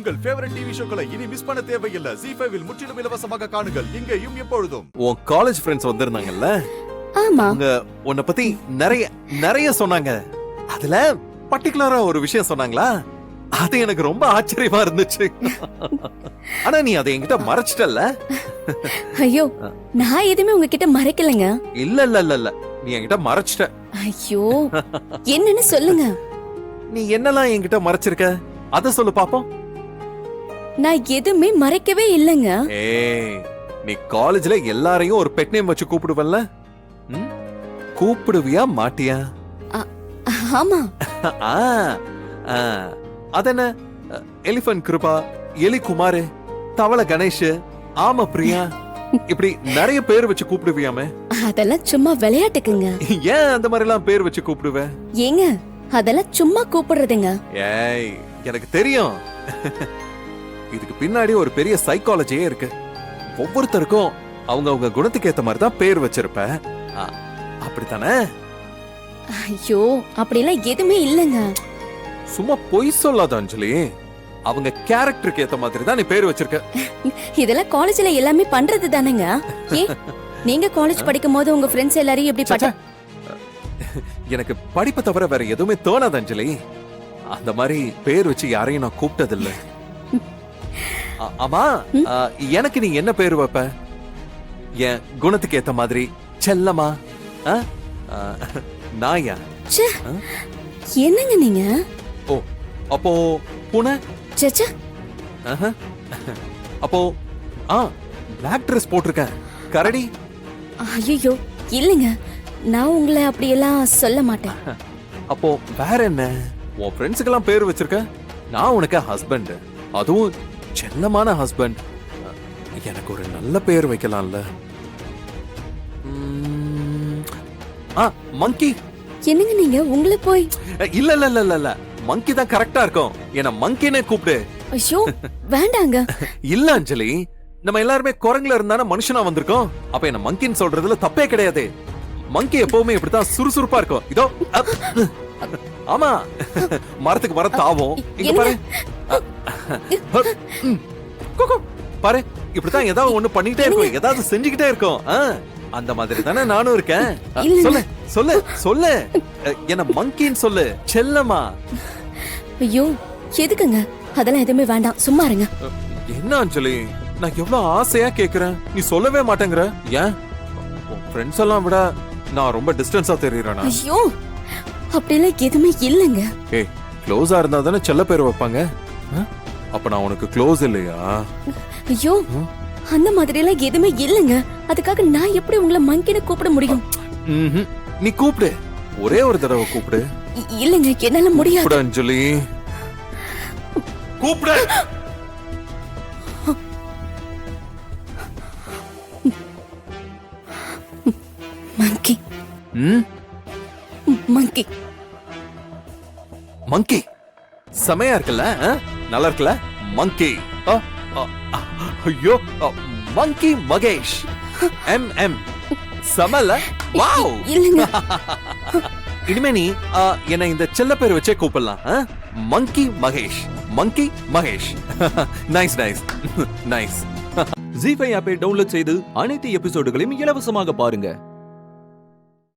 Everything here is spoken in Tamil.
உங்கள் ஃபேவரட் டிவி ஷோக்களை இனி மிஸ் பண்ண தேவையில்லை. ZEE5 இல் முற்றிலும் இலவசமாக காணுங்கள். இங்கேயும் எப்பொழுதும். உன் காலேஜ் ஃப்ரெண்ட்ஸ் வந்திருந்தாங்கல்ல? ஆமா. அவங்க உன்னை பத்தி நிறைய நிறைய சொன்னாங்க. அதுல பர்టిక్యులரா ஒரு விஷயம் சொன்னாங்களா? அது எனக்கு ரொம்ப ஆச்சரியமா இருந்துச்சு. ஆனா நீ அதை என்கிட்ட மறைச்சிட்டல்ல? ஐயோ, நான் எதுவுமே உங்ககிட்ட மறைக்கலங்க. இல்ல இல்ல இல்ல இல்ல, நீ என்கிட்ட மறைச்சிட்ட. ஐயோ, என்னன்னு சொல்லுங்க. நீ என்னெல்லாம் என்கிட்ட மறைச்சிருக்க அத சொல்லு பாப்போம். நான் எதுவுமே மறைக்கவே இல்லைங்க. ஏய், நீ காலேஜ்ல எல்லாரையும் ஒரு பெட் நேம் வச்சு கூப்பிடுவல்ல? கூப்பிடுவியா மாட்டியா? ஆமா. அதென்ன எலிபென்ட் கிருபா, எலி குமாரு, தவளை கணேஷ், ஆமா பிரியா, இப்படி நிறைய பேர் வச்சு கூப்பிடுவியாமே? அதெல்லாம் சும்மா விளையாட்டுக்குங்க. ஏன் அந்த மாதிரி எல்லாம் பேர் வச்சு கூப்பிடுவ? ஏங்க, அதெல்லாம் சும்மா கூப்பிடுறதுங்க. ஏய், எனக்கு தெரியும். இதுக்கு பின்னாடி ஒரு பெரிய சைக்காலஜியே இருக்கு. ஒவ்வொருத்தருக்கும் அவங்க அவங்க குணத்துக்கு ஏத்த மாதிரி தான் பேர் வச்சிருப்ப. அப்படித்தானே? ஐயோ, அப்படிலாம் எதுவுமே இல்லைங்க. சும்மா பொய் சொல்லாத அஞ்சலி. அவங்க கேரக்டருக்கு ஏத்த மாதிரி தான் நீ பேர் வச்சிருக்க. இதெல்லாம் காலேஜ்ல எல்லாமே பண்றது தானேங்க. நீங்க காலேஜ் படிக்கும் போது உங்க ஃப்ரெண்ட்ஸ் எல்லாரையும் எப்படி பட்ட? எனக்கு படிப்பை தவிர வேற எதுவுமே தோணாது அஞ்சலி. அந்த மாதிரி பேர் வச்சு யாரையும் நான் கூப்பிட்டது இல்ல. ஆமா, எனக்கு நீ என்ன பேர் வைப்ப? என் குணத்துக்கு ஏத்த மாதிரி செல்லமா, நாயா? என்னங்க நீங்க? ஓ, அப்போ பூனை? சச்சா. அப்போ பிளாக் ட்ரெஸ் போட்டிருக்கேன், கரடி? ஐயோ இல்லைங்க, நான் உங்களை அப்படியெல்லாம் சொல்ல மாட்டேன். அப்போ வேற என்ன? உன் ஃப்ரெண்ட்ஸுக்கெல்லாம் பேர் வச்சிருக்க. நான் உனக்கு ஹஸ்பண்ட், அதுவும் செல்லமான ஹஸ்பண்ட். எனக்கு ஒரு நல்ல பேர் வைக்கலாம்ல? மங்கி. என்னங்க நீங்க உங்களை போய்? இல்ல இல்ல இல்ல இல்ல இல்ல, மங்கி தான் கரெக்டா இருக்கும். என்ன மங்கினே கூப்பிடு. ஐயோ வேண்டாங்க. இல்ல அஞ்சலி, நம்ம எல்லாருமே குரங்குல இருந்தானே மனுஷனா வந்திருக்கோம். அப்ப என்ன மங்கின்னு சொல்றதுல தப்பே கிடையாது. மங்கி எப்பவுமே இப்படித்தான் சுறுசுறுப்பா இருக்கும். இதோ ஆமா, மரத்துக்கு மரம் தாவும். இங்க பாரு பாரு, இப்படித்தான் ஏதாவது ஒண்ணு பண்ணிக்கிட்டே இருக்கும், ஏதாவது செஞ்சுக்கிட்டே இருக்கும். அந்த மாதிரி தானே நானும் இருக்கேன். சொல்லு சொல்லு சொல்லு, என்ன மங்கின்னு சொல்லு, செல்லமா. ஐயோ எதுக்குங்க, அதெல்லாம் எதுவுமே வேண்டாம், சும்மா இருங்க. என்ன அஞ்சலி, நான் எவ்வளவு ஆசையா கேக்குறேன், நீ சொல்லவே மாட்டேங்கிற. ஏன் ஃப்ரெண்ட்ஸ் எல்லாம் விட நான் ரொம்ப டிஸ்டன்ஸா தெரியறேனா? ஐயோ அப்படிலாம் எதுவுமே இல்லைங்க. ஏய், க்ளோஸா இருந்தா தானே செல்ல பேர் வைப்பாங்க. அப்ப நான் உனக்கு க்ளோஸ் இல்லையா? ஐயோ அந்த மாதிரி எல்லாம் எதுவுமே இல்லைங்க. அதுக்காக நான் எப்படி உங்களை மங்கின்னு கூப்பிட முடியும்? நீ கூப்பிடு, ஒரே ஒரு தடவை கூப்பிடு. இல்லைங்க, என்னால முடியாது அஞ்சலி. கூப்பிடு. மங்கி. மங்கி மங்கி செமையா இருக்குல்ல? நல்லா இருக்குல்ல? மங்கி. ஐயோ, மங்கி மகேஷ். MM சமல. வாவ். இல்லங்க, இனிமே நீ என்ன இந்த செல்ல பேர் வச்சே கூப்பிடலாம். Monkey Mahesh, monkey Mahesh. Nice nice nice. ZEE5 ஆப்பை டவுன்லோட் செய்து அனைத்து எபிசோடுகளையும் இலவசமாக பாருங்க.